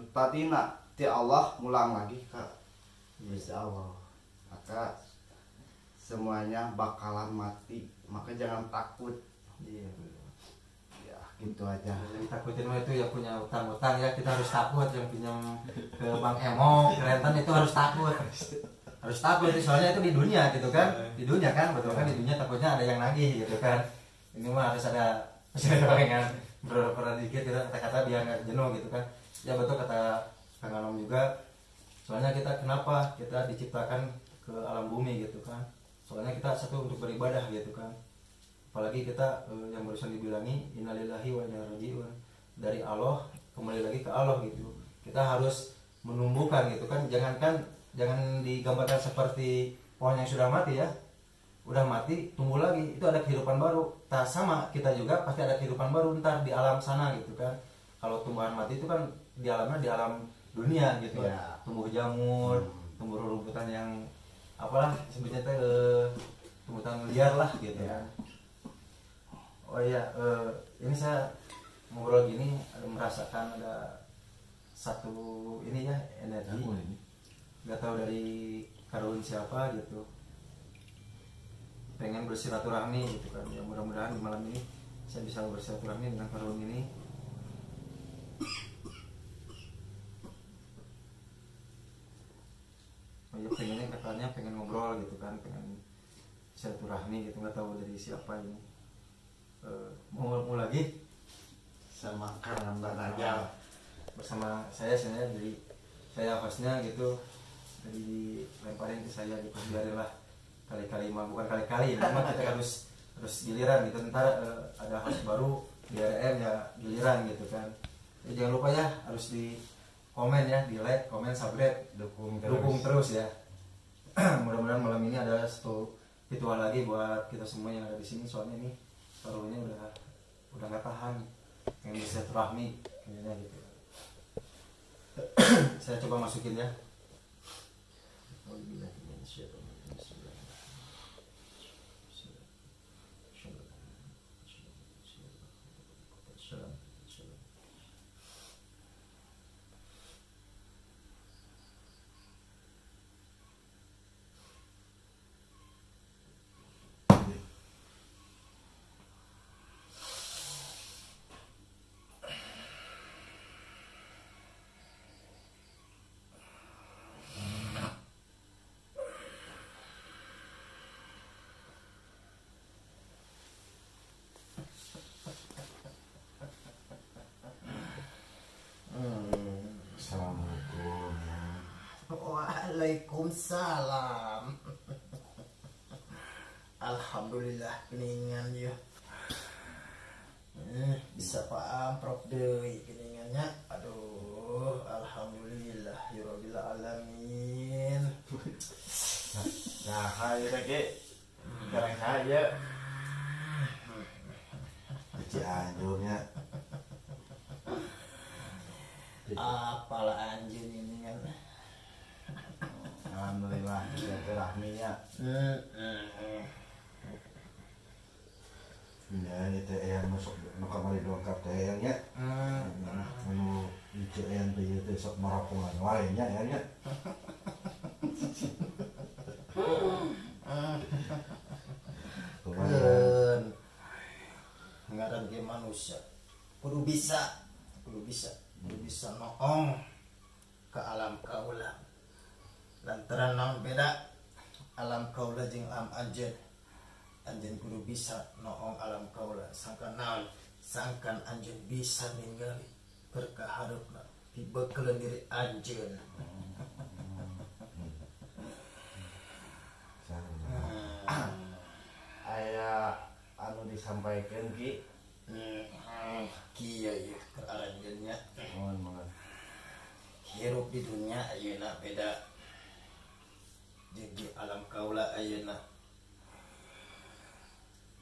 Tadina ti Allah mulang lagi ke Insya Allah, maka semuanya bakalan mati, maka jangan takut. Iya. Ya gitu aja. Jadi takutin mah itu ya punya utang-utang ya, kita harus takut. Yang pinjam ke Bang Emo, Krenten itu harus takut. Harus takut, soalnya itu di dunia gitu kan. Di dunia kan, betul kan, di dunia takutnya ada yang nagih gitu kan. Ini mah harus ada kan, pernah dikit gitu, kata-kata biar nggak jenuh gitu kan. Ya betul kata Kang Anom juga. Soalnya kita kenapa kita diciptakan ke alam bumi gitu kan. Soalnya kita satu untuk beribadah gitu kan. Apalagi kita yang barusan dibilangi innalillahi wa inna ilaihi rajiun, dari Allah kembali lagi ke Allah gitu. Kita harus menumbuhkan gitu kan. Jangan digambarkan seperti pohon yang sudah mati ya. Udah mati tumbuh lagi, itu ada kehidupan baru. Tak sama kita juga pasti ada kehidupan baru ntar di alam sana gitu kan. Kalau tumbuhan mati itu kan di alamnya di alam dunia gitu ya. Tumbuh jamur, tumbuh rumputan yang apalah sebutnya teh tumbuhan liar lah gitu ya. Oh iya, ini saya ngobrol gini merasakan ada satu ini ya energi. Nggak tahu dari karun siapa gitu. Pengen bersilaturahmi gitu kan. Ya mudah-mudahan di malam ini saya bisa bersilaturahmi dengan karun ini. Oh ya pengennya katanya pengen ngobrol gitu kan, pengen silaturahmi gitu, nggak tahu dari siapa ini. Mau lagi Sama Kang Ramdan aja bersama saya dari saya hostnya gitu, jadi dilemparin ke saya gitu, biarinlah kali-kali mah bukan kali-kali, memang kita harus giliran gitu. Ntar ada host baru di RM ya giliran gitu kan. Jadi jangan lupa ya harus di komen ya, di like, komen, subscribe, dukung terus ya. Mudah-mudahan malam ini ada satu ritual lagi buat kita semua yang ada di sini, soalnya ini taruhnya udah nggak tahan, pengen bisa silaturahmi kayaknya gitu. Saya coba masukin ya. Assalamualaikum. Waalaikumsalam. Alhamdulillah keningan ya. Bisa Prok deui keningannya. Aduh, alhamdulillah ya rabbil alamin. nah hayu lagi sekarang saya Cianjurnya Apalah anjing ini kan. alhamdulillah silaturahminya. ya itu yang masuk kamari dongkap teh yang nya anu itu yang teh sok marapungan lainnya ya nya Keun ngaran ge manusia kudu bisa noong ke alam kaula lantaran naon beda alam kaula jeung alam anjeun kudu bisa noong alam kaula sangkan anjeun bisa ninggali berkaharupna dibekeleun diri anjeun. Aya anu disampaikan Ki. Kieu ieu kearanjeunnya. Mohon. Hirup di dunia ayeuna beda jeung di alam kaula ayeuna.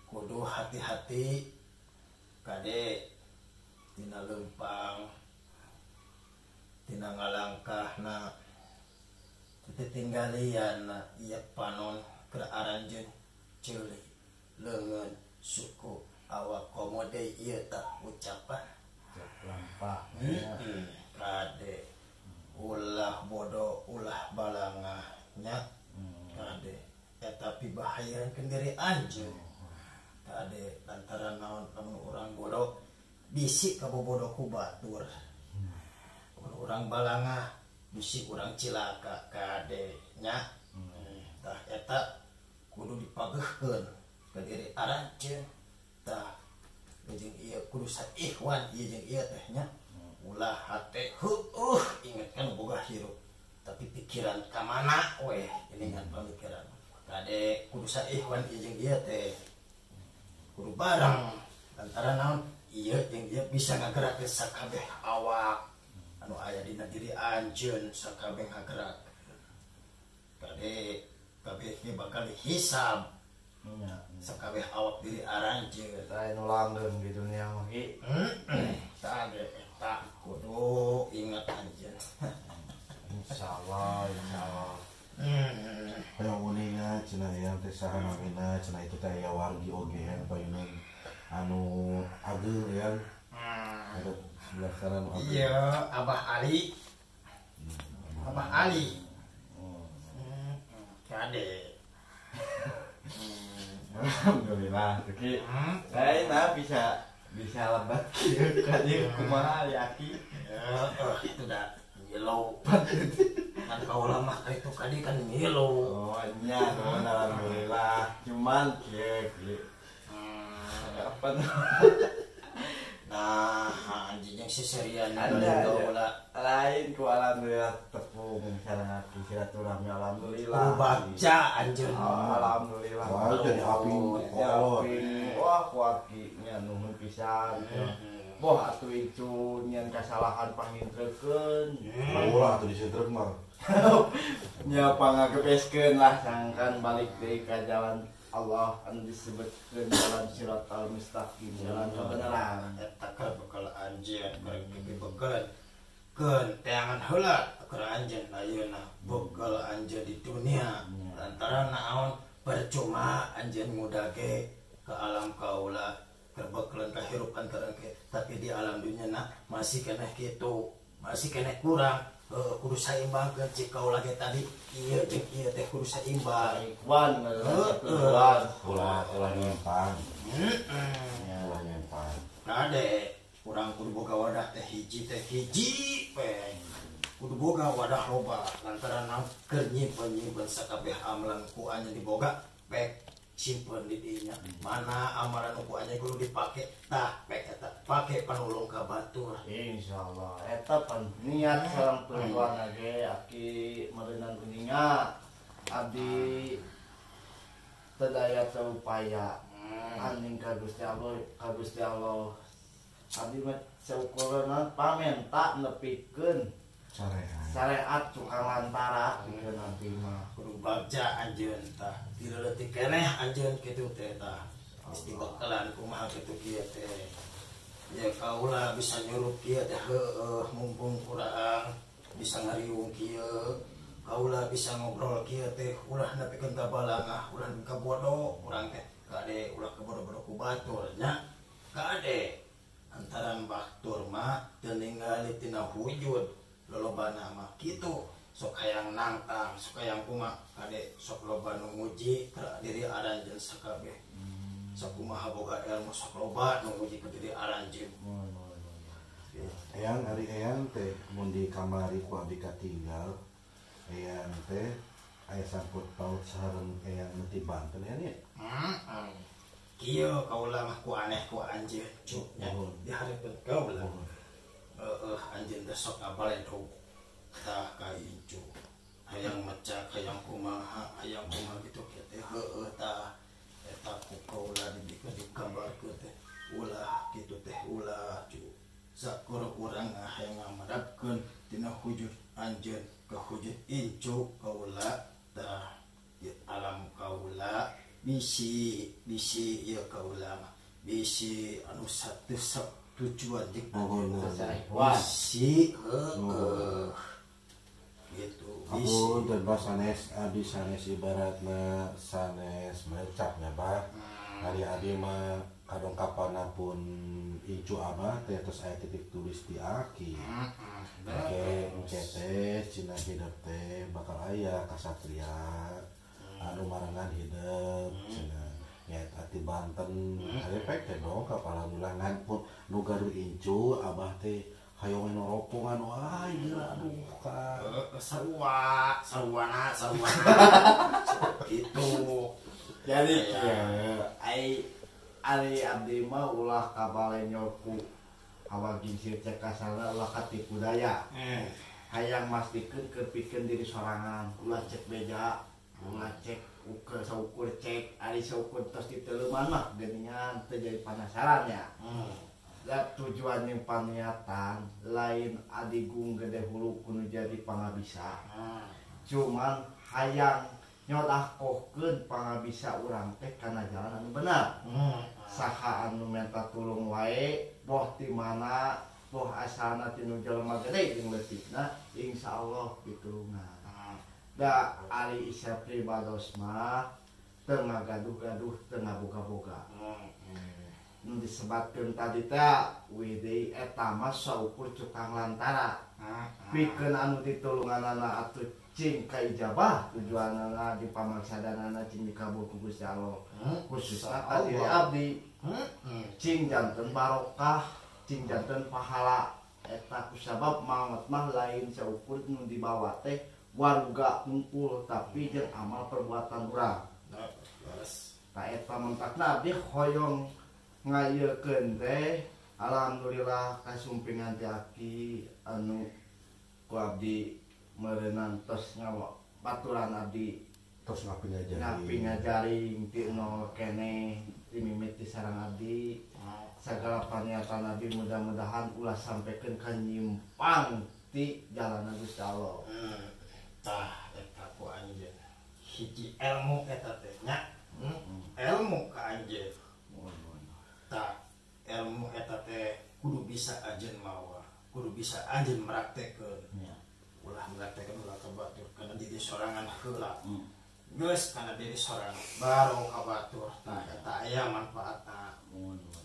Kudu hati-hati kade tina leumpang tina ngalangkahna titinggalian ieu panon kearanjeun ceuli leungeun suku awak komode ieu tah ucapan Lampah. kade ulah bodoh ulah balangah nya kade eta pibahayakeun diri anjeun kade lantaran naon lamun urang bodoh bisi kabobodoh ku batur urang balangah bisi urang cilaka kade nya tah eta kudu dipageuhkeun ka diri aranjeun tah jeung ieu kudu saikhwan ieu jeung ieu teh nya ulah hate ingatkan boga hirup tapi pikiran ka mana we dengan pamikiran kade kudu saikhwan ieu jeung ieu teh kudu bareng lantaran naon ieu jeung ieu bisa ngagerakeun sakabeh awak anu aya dina diri anjeun sakabeh ngagerak kade kabeh ge bakal dihisab sakabeh awak diri aranjeun Lain langgeng di dunia mah Ki. kade eta kudu ingat anjeun. Insyaallah. Yang uniknya cina yang teh saha namina cina itu teh aya wargi oge payunan anu ageng ya. Ada sebelah kanan ageng. Iya, Abah Ali. Kade. Alhamdulillah Ki. Lainna bisa lebat kieu kade kumaha Yaki. Itu dah ngilu. Kan kaula mah itu kade kan ngilu. Oh nya alhamdulillah. Cuman kieu apa Nah, anjing yang seserian ada kaula lain ku alhamdulillah tepung sareng aki silaturahmi alhamdulillah. baca anjeun. Alhamdulillah. Wah, jadi api kolot. Wah, kuaki nya nuhun pisan. Boh atuh itu nyan kasalahan pangintrekeun. Ulah atuh disetrek mah. Nya pangagepeskeun lah sangkan balik deui ka jalan Allah anu disebutkeun jalan siratal mustaqim, jalan kebenaran. Eta keur bekal anjeun keur bekeun keun teangan heula keur anjeun ayeuna bekal anjeun di dunia lantaran naon percuma anjeun ngudage ke alam kaula keur bekeuleun kahirupan terengke tapi di alam dunia masih keneh kitu masih keneh kurang kudu saimbangkeun cik kaula ge tadi ieu jeung ieu teh kudu saimbang Ikhwan Ulah nyempang. Ulah nyempang. Kade kurang kudu boga wadah teh hiji pe kudu boga wadah loba lantaran naon keur nyimpen sakabeh amalan ku anya diboga pek simpen di dinya mana amalan ku anya kudu dipake tah pek eta pake panulung ka batur insyaallah eta pan niat sareng perempuan ge aki meureunan kuninga abdi tadaya teu upaya anjing ka Gusti Allah abdi mah saukurna pamenta nepikeun syariat tukang lantara pikeun abdi mah kudu bagja anjeun tah dileutik keneh anjeun kitu teh tah geus dibekalan kumaha kitu kieu teh ya kaula bisa nyurup kieu teh mumpung urang bisa ngariung kieu kaula bisa ngobrol kieu teh ulah nepikeun ka balangah ulah ka bodoh urang teh kade ulah ka bodoh-bodoh ku batur nya kade antaran batur mah teu ningali tina wujud lolobana mah kitu sok hayang nangtang sok hayang kumaha kade sok loba nu nguji ka diri aranjeun sakabeh sok kumaha boga ilmu sok loba nu nguji ka diri aranjeun. Eyang ari eyang teh mun di kamari ku abdi katinggal eyang teh aya sangkut paut sareng eyang nanti Banten ya nih. Kieu kaula mah ku aneh ku anjeun cu nya dihareupeun kaula. Anjeun teh sok abaledo tah ka incu. Hayang macak hayang kumaha gitu teh heueuh tah eta ku kaula dikabarkeun teh ulah kitu teh ulah cu. Sakur urang hayang ngamadapkeun tina hujud anjeun ka hujud incu kaula tah alam kaula bisi ieu kaula mah bisi anu sateusep tujuan jeung bisi gitu bisi aku dan sanes abdi sanes ibaratna sanes merecak nya bah hari abdi mah kadongkapanna pun incu abah teh terus aya titik tulis di aki oke teh cina hidup teh bakal aya kasatria anu marangan hidup cina ya hati Banten ada pek teh dong kapal ulangan pun nu gaduh incu abah teh hayong noropongan wah gila aduh ka sarwana gitu jadi ari abdi mah ulah kabale nyoku awak gingsir cek kasarna ulah katipu daya hayang mastikeun keur pikeun diri sorangan ulah cek beja ulah cek ukur saukur cek ari saukur tos diteleuman mah geuningan teu jadi panasaran ya da tujuan yang paniatan lain adigung gede hulu kudu jadi pangabisa cuman hayang nyodakohkeun pangabisa urang teh kana jalan anu benar saha anu minta tulung wae boh ti mana boh asalna tinu jelema gede jeung leutikna insyaallah ditulungan da ari isya pribados mah teu ngagaduh-gaduh teu ngaboga-boga nu disebatkeun tadi teh widi eta mah saukur cukang lantara pikeun anu ditulunganana atuh cing ka ijabah tujuanna di pamaksadanana cing dikabul ku Gusti Allah khususna ka diri abdi cing janten barokah cing janten pahala eta kusabab maot mah lain saukur nu dibawa teh warga ngumpul tapi jeung amal perbuatan urang ta eta mentakna abdi hoyong ngayekeun teh alhamdulillah kasumpingan ti aki anu ku abdi meureunnan tos baturan abdi tos ngapi ngajaring ti nol kene ti mimiti sareng abdi sagala paniatan abdi mudah-mudahan ulah sampekeun ka nyimpang ti jalan Gusti Allah. Tah eta ku anjeun hiji ilmu eta teh nya ilmu ka anjeun tah ilmu eta teh kudu bisa anjeun mawa kudu bisa anjeun meraktekeun ulah meraktekeun ulah kabatur kana diri sorangan heula geus kana diri sorangan baru kabatur tah eta aya manfaatna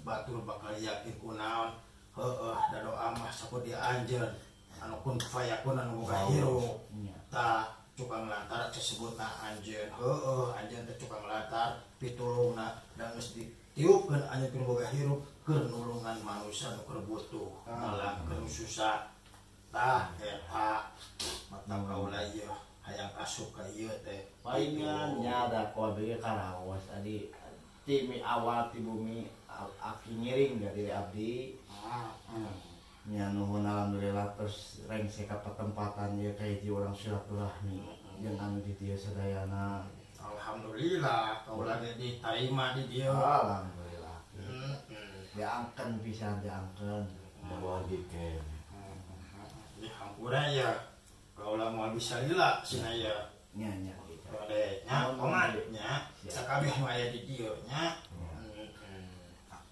batur bakal yakin kunaon heueuh da doa mah sakudu anjeun anu kun fayakun anu boga hirup tah cukang lantar disebutna anjeun heueuh anjeun teh cukang lantar pitulungna da geus ditiupkeun anjeun keur boga hirup keur nulungan manusia nu keur butuh malah keur susah tah eta mata kaula ieu hayang asup ka ieu teh palingan nya da kobe karaos adi ti awal ti bumi aki ngiring dari abdi nya nuhun alhamdulillah terus rengse ka patempatan ieu ka hiji urang silaturahmi jeung anu di dieu sadayana alhamdulillah kaula ge ditarima di dieu alhamdulillah diangkeun pisan diangkeun bawa diken di hampura ya kaula moal bisa lila sinaya nya gitu ade nya komadnya sakabeh mah aya di dieu nya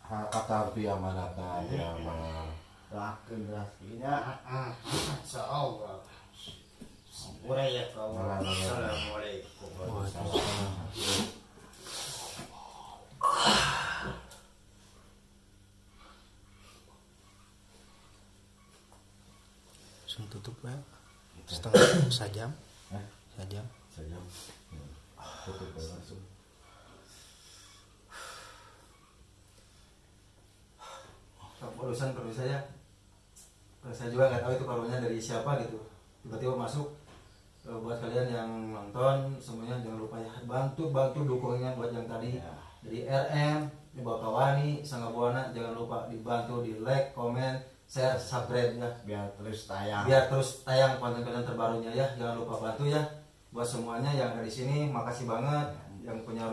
kata arti amanatan ya mah doakeun rezekinya insyaallah hampura ya kaula assalamualaikum tutup ya. setengah sejam. Sejam. Tutup langsung. Urusan perlu saya juga nggak tahu itu parunya dari siapa gitu, tiba-tiba masuk. Buat kalian yang nonton semuanya jangan lupa ya bantu dukungnya buat yang tadi dari RM, di Bakawani, Sangga Buana, jangan lupa dibantu di like, komen, share, subscribe ya biar terus tayang konten-konten terbarunya ya. Jangan lupa bantu ya buat semuanya yang ada di sini. Makasih banget yang punya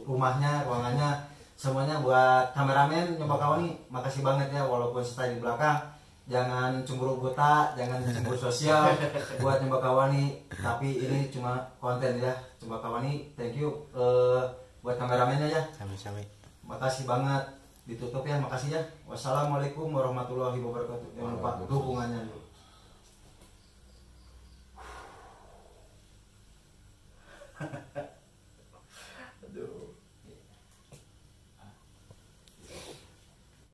rumahnya, ruangannya, semuanya. Buat kameramen yang Bakawani, makasih banget ya walaupun stay di belakang. Jangan cemburu buta, jangan cemburu sosial buat Nyembakawani, tapi ini cuma konten ya. Nyembakawani, thank you buat kameramennya ya. Sami-sami. Makasih banget. Ditutup ya, makasih ya. Wassalamualaikum warahmatullahi wabarakatuh. Jangan lupa dukungannya dulu.